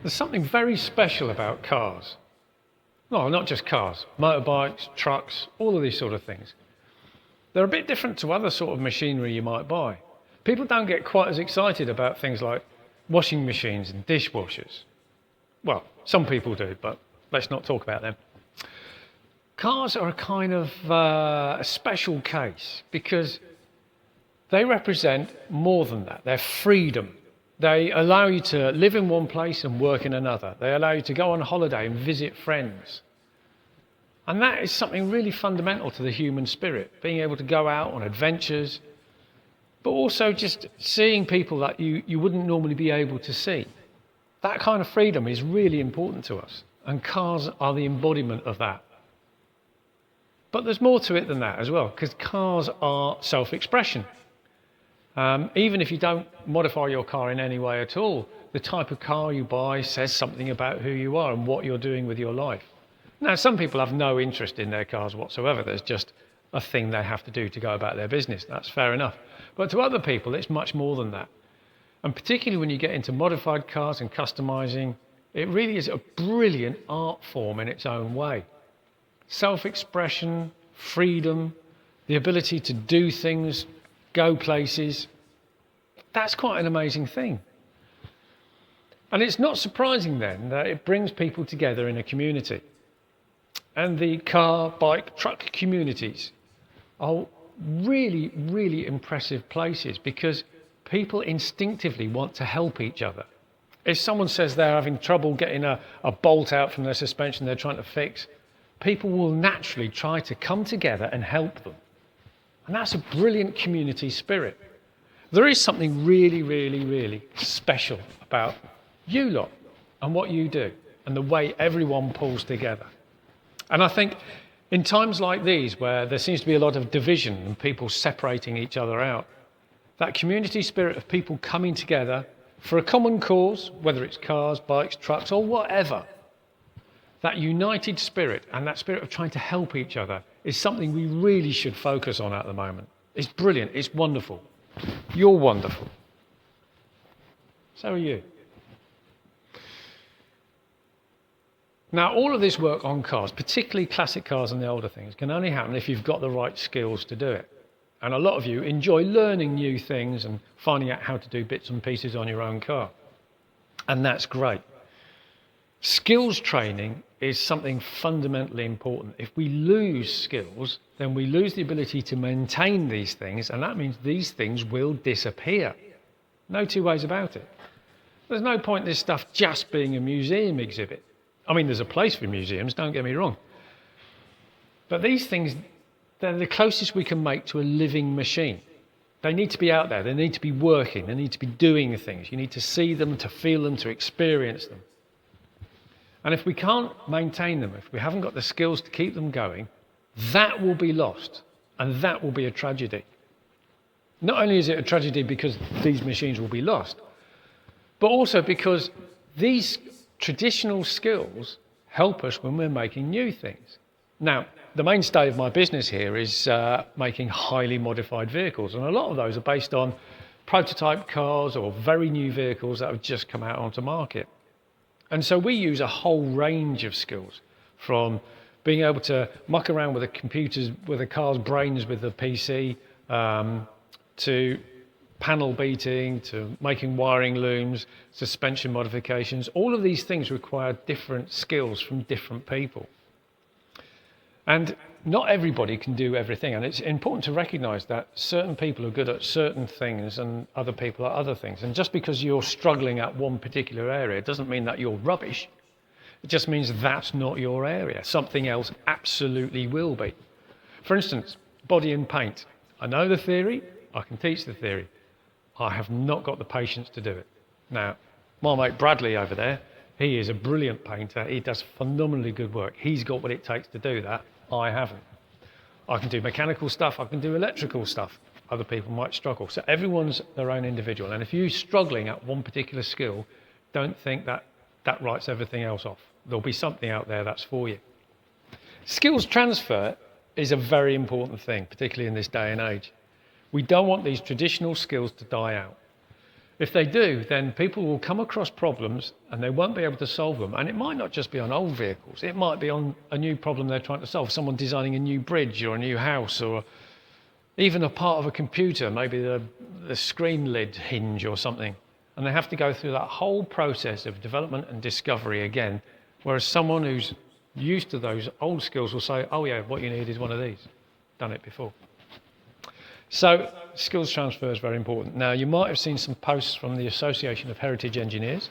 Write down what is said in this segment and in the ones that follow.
There's something very special about cars. No, not just cars, motorbikes, trucks, all of these sort of things. They're a bit different to other sort of machinery you might buy. People don't get quite as excited about things like washing machines and dishwashers. Well, some people do, but let's not talk about them. Cars are a kind of a special case because they represent more than that. They're freedom. They allow you to live in one place and work in another. They allow you to go on holiday and visit friends. And that is something really fundamental to the human spirit, being able to go out on adventures, but also just seeing people that you wouldn't normally be able to see. That kind of freedom is really important to us, and cars are the embodiment of that. But there's more to it than that as well, because cars are self-expression. Even if you don't modify your car in any way at all, the type of car you buy says something about who you are and what you're doing with your life. Now, some people have no interest in their cars whatsoever. There's just a thing they have to do to go about their business. That's fair enough. But to other people, it's much more than that. And particularly when you get into modified cars and customizing, it really is a brilliant art form in its own way. Self-expression, freedom, the ability to do things, go places. That's quite an amazing thing. And it's not surprising then that it brings people together in a community. And the car, bike, truck communities are really, really impressive places because people instinctively want to help each other. If someone says they're having trouble getting a bolt out from their suspension they're trying to fix, people will naturally try to come together and help them. And that's a brilliant community spirit. There is something really, really, really special about you lot and what you do and the way everyone pulls together. And I think in times like these where there seems to be a lot of division and people separating each other out, that community spirit of people coming together for a common cause, whether it's cars, bikes, trucks or whatever, that united spirit and that spirit of trying to help each other is something we really should focus on at the moment. It's brilliant, it's wonderful. You're wonderful. So are you. Now, all of this work on cars, particularly classic cars and the older things, can only happen if you've got the right skills to do it. And a lot of you enjoy learning new things and finding out how to do bits and pieces on your own car. And that's great. Skills training is something fundamentally important. If we lose skills, then we lose the ability to maintain these things, and that means these things will disappear. No two ways about it. There's no point in this stuff just being a museum exhibit. I mean, there's a place for museums, don't get me wrong. But these things, they're the closest we can make to a living machine. They need to be out there, they need to be working, they need to be doing things. You need to see them, to feel them, to experience them. And if we can't maintain them, if we haven't got the skills to keep them going, that will be lost, and that will be a tragedy. Not only is it a tragedy because these machines will be lost, but also because these traditional skills help us when we're making new things. Now, the mainstay of my business here is making highly modified vehicles, and a lot of those are based on prototype cars or very new vehicles that have just come out onto market. And so we use a whole range of skills, from being able to muck around with the computers, with the car's brains with the PC, to panel beating, to making wiring looms, suspension modifications. All of these things require different skills from different people. And not everybody can do everything, and it's important to recognise that certain people are good at certain things and other people at other things. And just because you're struggling at one particular area doesn't mean that you're rubbish. It just means that's not your area. Something else absolutely will be. For instance, body and paint. I know the theory, I can teach the theory. I have not got the patience to do it. Now, my mate Bradley over there, he is a brilliant painter. He does phenomenally good work. He's got what it takes to do that. I haven't. I can do mechanical stuff, I can do electrical stuff. Other people might struggle. So everyone's their own individual. And if you're struggling at one particular skill, don't think that that writes everything else off. There'll be something out there that's for you. Skills transfer is a very important thing, particularly in this day and age. We don't want these traditional skills to die out. If they do, then people will come across problems and they won't be able to solve them. And it might not just be on old vehicles. It might be on a new problem they're trying to solve. Someone designing a new bridge or a new house, or even a part of a computer, maybe the screen lid hinge or something. And they have to go through that whole process of development and discovery again. Whereas someone who's used to those old skills will say, oh yeah, what you need is one of these. Done it before. So skills transfer is very important. Now, you might have seen some posts from the Association of Heritage Engineers.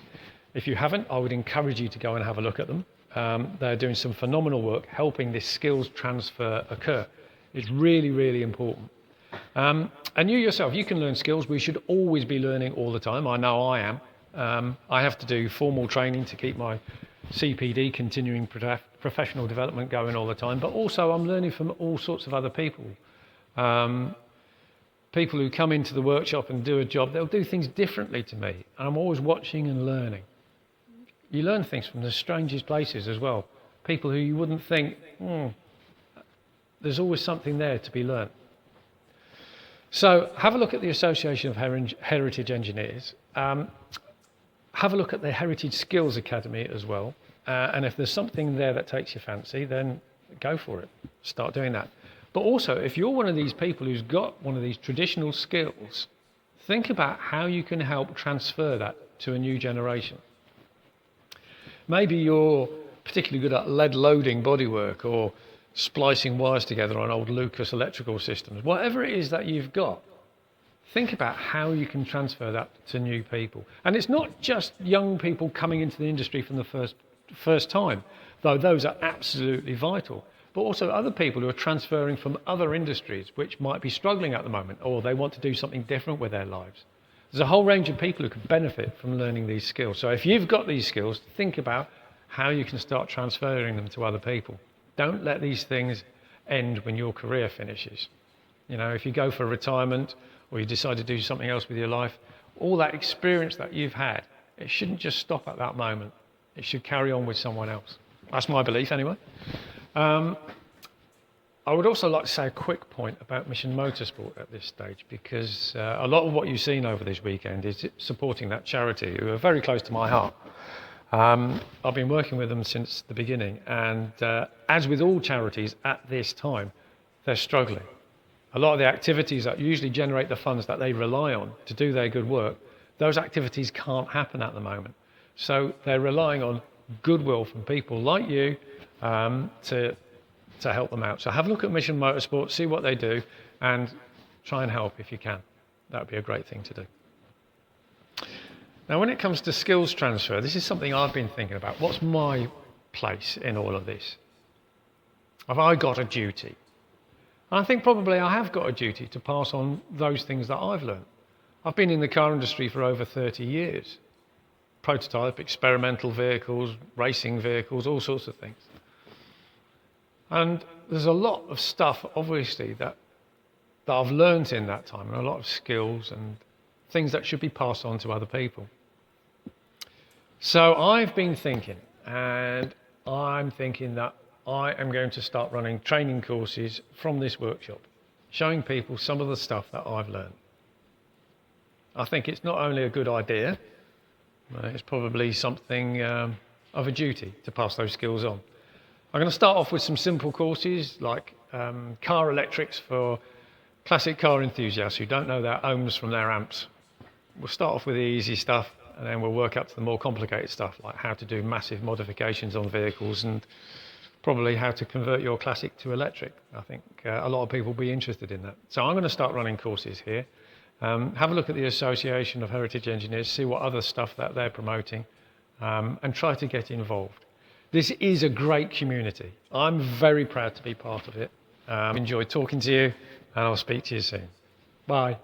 If you haven't, I would encourage you to go and have a look at them. They're doing some phenomenal work helping this skills transfer occur. It's really, really important. And you yourself, you can learn skills. We should always be learning all the time. I know I am. I have to do formal training to keep my CPD, continuing professional development, going all the time. But also I'm learning from all sorts of other people. People who come into the workshop and do a job, they'll do things differently to me. And I'm always watching and learning. You learn things from the strangest places as well. People who you wouldn't think, there's always something there to be learned. So have a look at the Association of Heritage Engineers. Have a look at the Heritage Skills Academy as well. And if there's something there that takes your fancy, then go for it. Start doing that. But also, if you're one of these people who's got one of these traditional skills, think about how you can help transfer that to a new generation. Maybe you're particularly good at lead loading bodywork or splicing wires together on old Lucas electrical systems. Whatever it is that you've got, think about how you can transfer that to new people. And it's not just young people coming into the industry from the first time, though those are absolutely vital. But also other people who are transferring from other industries which might be struggling at the moment, or they want to do something different with their lives. There's a whole range of people who could benefit from learning these skills. So if you've got these skills, think about how you can start transferring them to other people. Don't let these things end when your career finishes. You know, if you go for retirement or you decide to do something else with your life, all that experience that you've had, it shouldn't just stop at that moment. It should carry on with someone else. That's my belief anyway. I would also like to say a quick point about Mission Motorsport at this stage, because a lot of what you've seen over this weekend is supporting that charity, who are very close to my heart. I've been working with them since the beginning, and as with all charities at this time, they're struggling. A lot of the activities that usually generate the funds that they rely on to do their good work, those activities can't happen at the moment. So they're relying on goodwill from people like you to help them out. So have a look at Mission Motorsport, see what they do, and try and help if you can. That would be a great thing to do. Now, when it comes to skills transfer, this is something I've been thinking about. What's my place in all of this? Have I got a duty? And I think probably I have got a duty to pass on those things that I've learned. I've been in the car industry for over 30 years. Prototype, experimental vehicles, racing vehicles, all sorts of things. And there's a lot of stuff, obviously, that I've learned in that time, and a lot of skills and things that should be passed on to other people. So I've been thinking, and I'm thinking that I am going to start running training courses from this workshop, showing people some of the stuff that I've learned. I think it's not only a good idea, it's probably something of a duty to pass those skills on. I'm going to start off with some simple courses like car electrics for classic car enthusiasts who don't know their ohms from their amps. We'll start off with the easy stuff, and then we'll work up to the more complicated stuff, like how to do massive modifications on vehicles and probably how to convert your classic to electric. I think a lot of people will be interested in that. So I'm going to start running courses here. Have a look at the Association of Heritage Engineers, see what other stuff that they're promoting, and try to get involved. This is a great community. I'm very proud to be part of it. Enjoyed talking to you, and I'll speak to you soon. Bye.